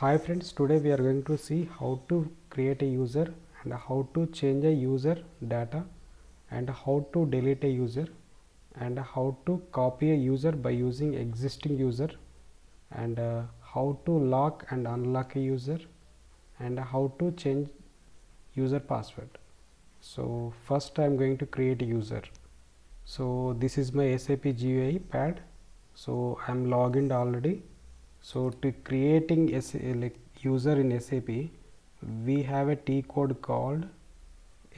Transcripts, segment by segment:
Hi friends, today we are going to see how to create a user and how to change a user data and how to delete a user and how to copy a user by using existing user and how to lock and unlock a user and how to change user password. So first I am going to create a user. So this is my SAP GUI pad. So I am logged in already. So to creating like user in SAP, we have a T code called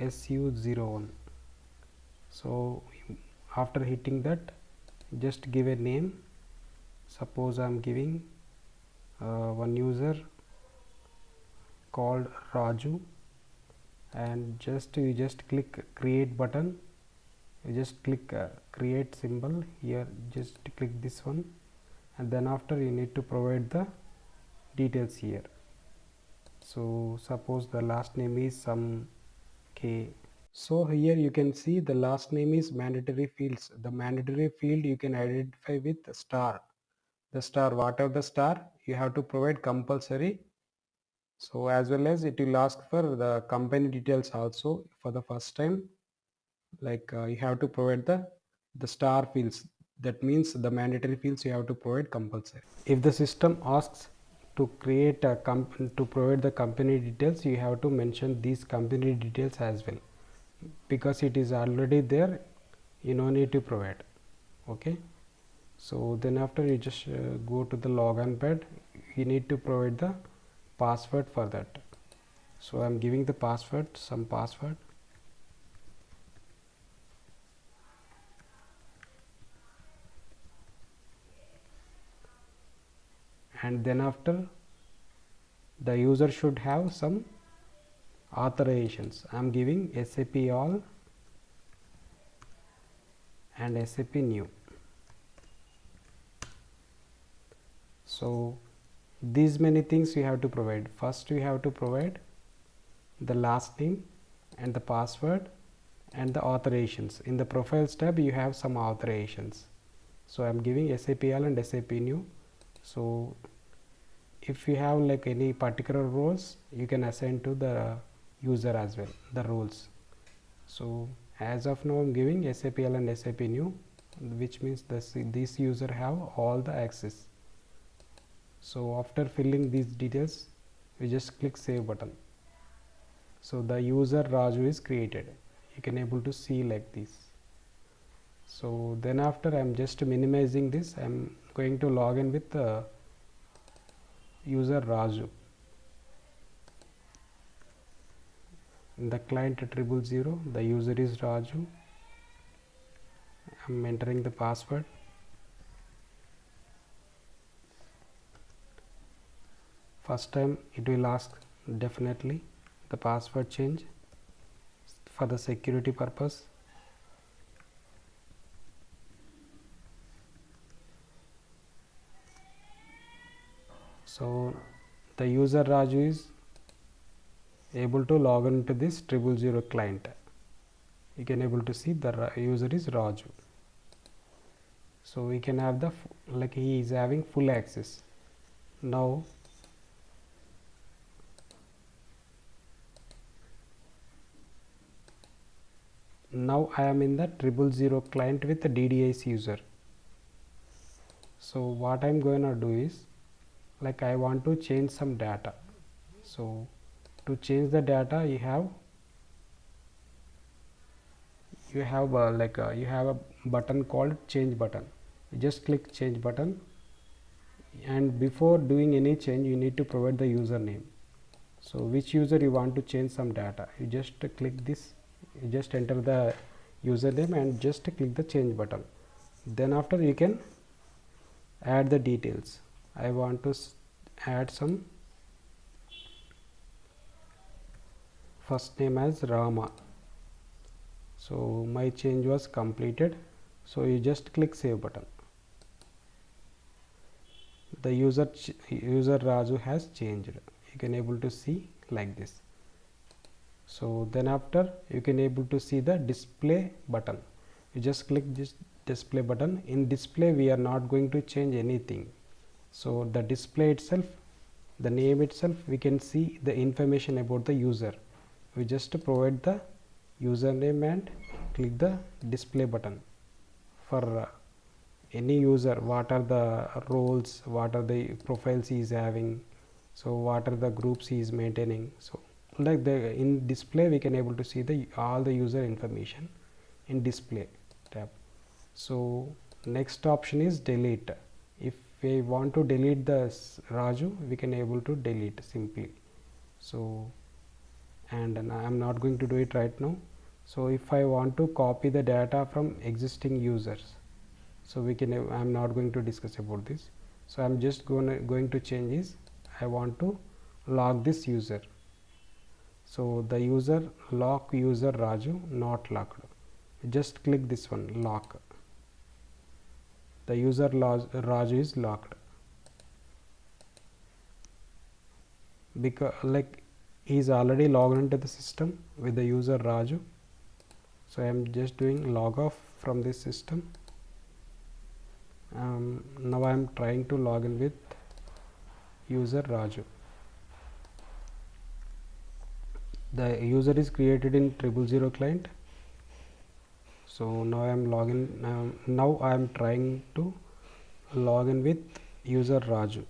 SU01. So after hitting that, just give a name. Suppose I am giving one user called Raju, and you just click create button. You just click create symbol here. Just click this one, and then after you need to provide the details here. So suppose the last name is some K. So here you can see the last name is mandatory fields. The mandatory field you can identify with star. The star, whatever the star, you have to provide compulsory. So as well as it will ask for the company details also for the first time. Like you have to provide the star fields. That means the mandatory fields you have to provide compulsory. If the system asks to create a to provide the company details, you have to mention these company details as well, because it is already there, you no need to provide. Okay, so then after you just go to the login pad, you need to provide the password for that. So I'm giving the password, some password, and then after the user should have some authorizations. I'm giving SAP all and SAP new. So these many things you have to provide. First you have to provide the last name and the password and the authorizations. In the profiles tab you have some authorizations. So I'm giving SAP all and SAP new. So if you have like any particular roles, you can assign to the user as well the roles. So as of now I'm giving SAP all and SAP new, which means this user have all the access. So after filling these details, we just click save button. So the user Raju is created. You can able to see like this. So then after I'm just minimizing this, I'm going to log in with the user Raju. In the client 000, the user is Raju. I'm entering the password. First time it will ask definitely the password change for the security purpose. So the user Raju is able to log on to this 000 client. You can able to see the user is Raju. So we can have the like he is having full access. Now I am in the 000 client with the DDIC user. So what I'm going to do is, like I want to change some data. So to change the data you have you have a button called change button. You just click change button, and before doing any change you need to provide the username. So which user you want to change some data, you just click this, you just enter the username and just click the change button. Then after you can add the details. I want to add some first name as Rama. So my change was completed. So you just click save button. The user Raju has changed. You can able to see like this. So then after you can able to see the display button. You just click this display button. In display we are not going to change anything. So the display itself the name itself we can see the information about the user. We just provide the username and click the display button. For any user, what are the roles, what are the profiles he is having, so what are the groups he is maintaining. So like the in display we can able to see the all the user information in display tab. So next option is delete. If we want to delete the Raju, we can able to delete simply. So and I am not going to do it right now. So if I want to copy the data from existing users, so we can, I am not going to discuss about this. So I am just going to change is I want to log this user. So the user lock user Raju not locked. Just click this one, lock. The user Raju is locked because like he is already logged into the system with the user Raju. So I am just doing log off from this system. Now I am trying to log in with user Raju. The user is created in 000 client. So now I am login. Now I am trying to log in with user Raju.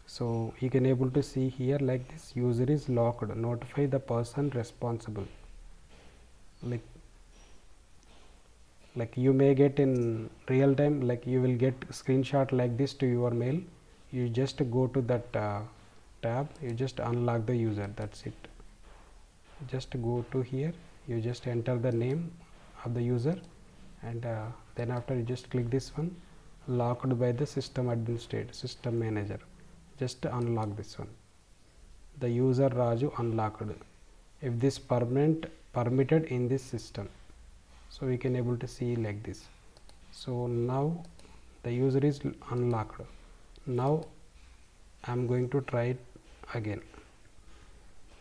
So you can able to see here like this, user is locked, notify the person responsible. Like you may get in real time, like you will get screenshot like this to your mail. You just go to that tab, you just unlock the user, that's it. Just go to here, you just enter the name of the user, and then after you just click this one, locked by the system administrator, system manager. Just unlock this one, the user Raju unlocked, if this permitted in this system. So we can able to see like this. So now the user is unlocked. Now I am going to try it again.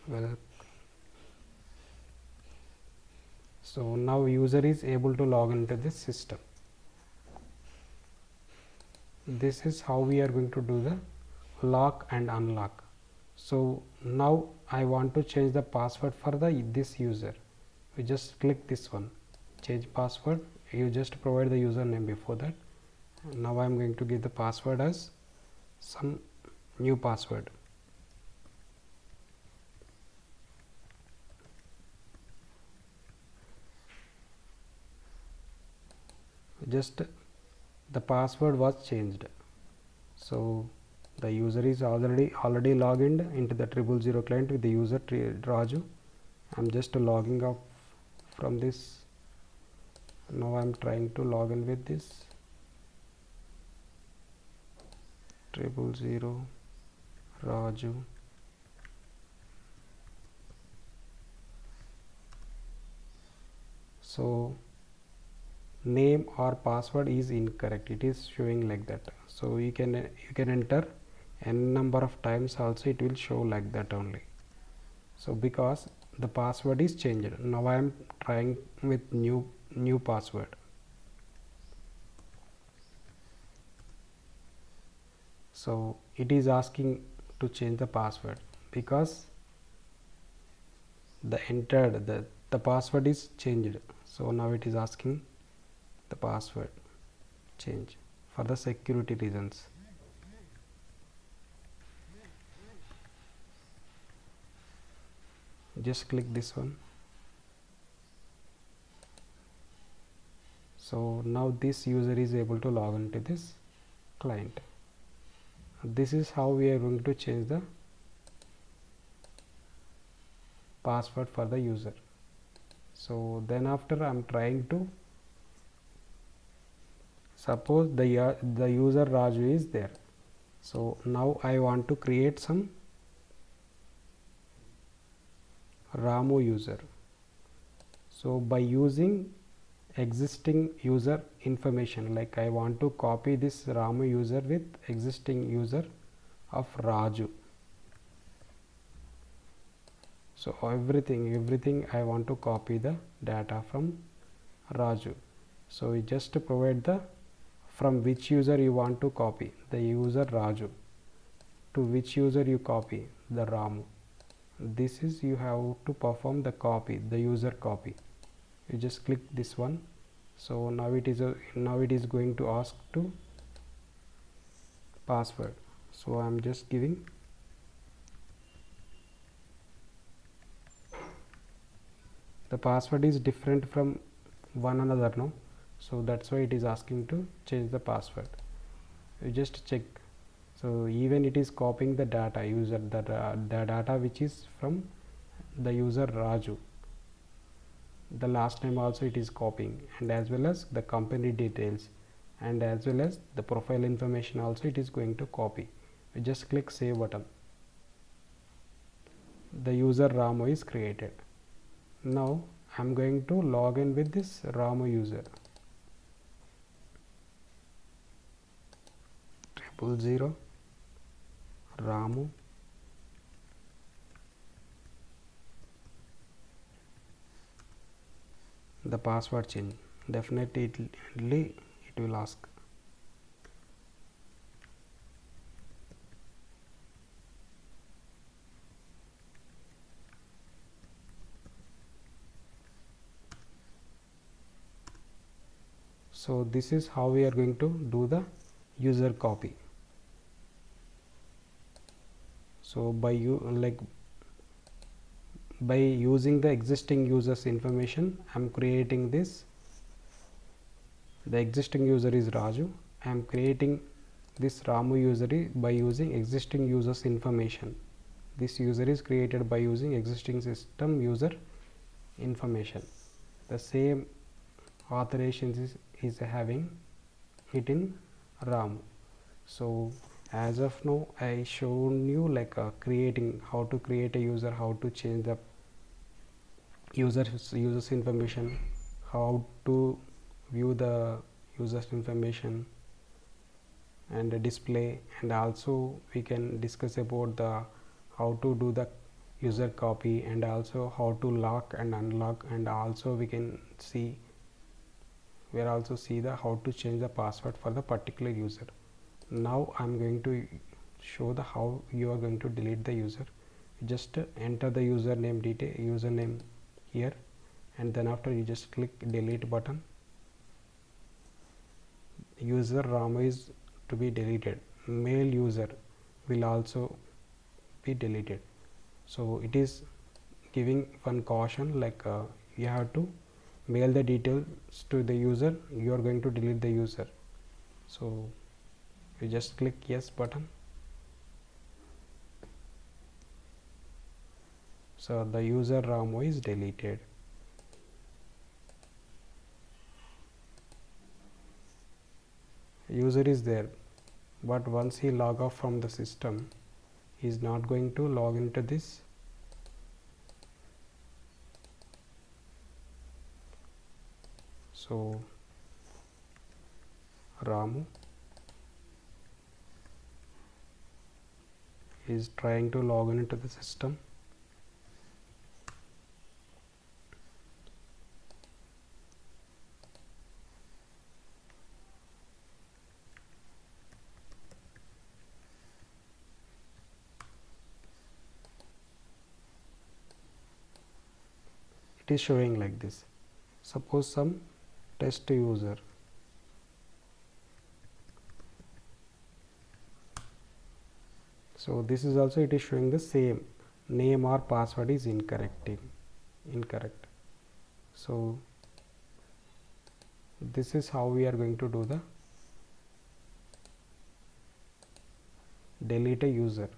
Well, so now user is able to log into this system. This is how we are going to do the lock and unlock. So now I want to change the password for this user. We just click this one, change password. You just provide the username before that. Now I am going to give the password as some new password. Just the password was changed. So the user is already logged into the 000 client with the user Raju. I am just logging off from this. Now I am trying to log in with this 000 Raju. So name or password is incorrect, it is showing like that. So you can enter n number of times also, it will show like that only. So because the password is changed, now I am trying with new password. So it is asking to change the password because the password is changed. So now it is asking the password change for the security reasons. Just click this one. So now this user is able to log into this client. This is how we are going to change the password for the user. So then after I am trying to, suppose the user Raju is there. So now I want to create some Ramu user. So by using existing user information, like I want to copy this Ramu user with existing user of Raju. So everything I want to copy the data from Raju. So we just provide the from which user you want to copy, the user Raju. To which user you copy, the Ramu. This is you have to perform the copy, the user copy. You just click this one. So now it is going to ask to password. So I am just giving the password is different from one another, no, so that's why it is asking to change the password. You just check. So even it is copying the data user, the data which is from the user Raju, the last name also it is copying, and as well as the company details, and as well as the profile information also it is going to copy. You just click save button. The user Ramu is created. Now I am going to log in with this Ramu user. 000 Ramu. The password change. Definitely it will ask. So this is how we are going to do the user copy. So by using the existing users information, I am creating this. The existing user is Raju. I am creating this Ramu user by using existing users information. This user is created by using existing system user information. The same authorization is having it in Ramu. So as of now I shown you like creating, how to create a user, how to change the users information, how to view the users information and the display, and also we can discuss about the how to do the user copy, and also how to lock and unlock, and also we can see the how to change the password for the particular user. Now I am going to show the how you are going to delete the user. Just enter the username here, and then after you just click delete button. User Ramu is to be deleted. Mail user will also be deleted. So it is giving one caution, like you have to mail the details to the user, you are going to delete the user. So you just click yes button. So the user Ramu is deleted. User is there, but once he log off from the system, he is not going to log into this. So Ramu is trying to log in into the system. It is showing like this. Suppose some test user. So this is also, it is showing the same name or password is incorrect. So this is how we are going to do the delete a user.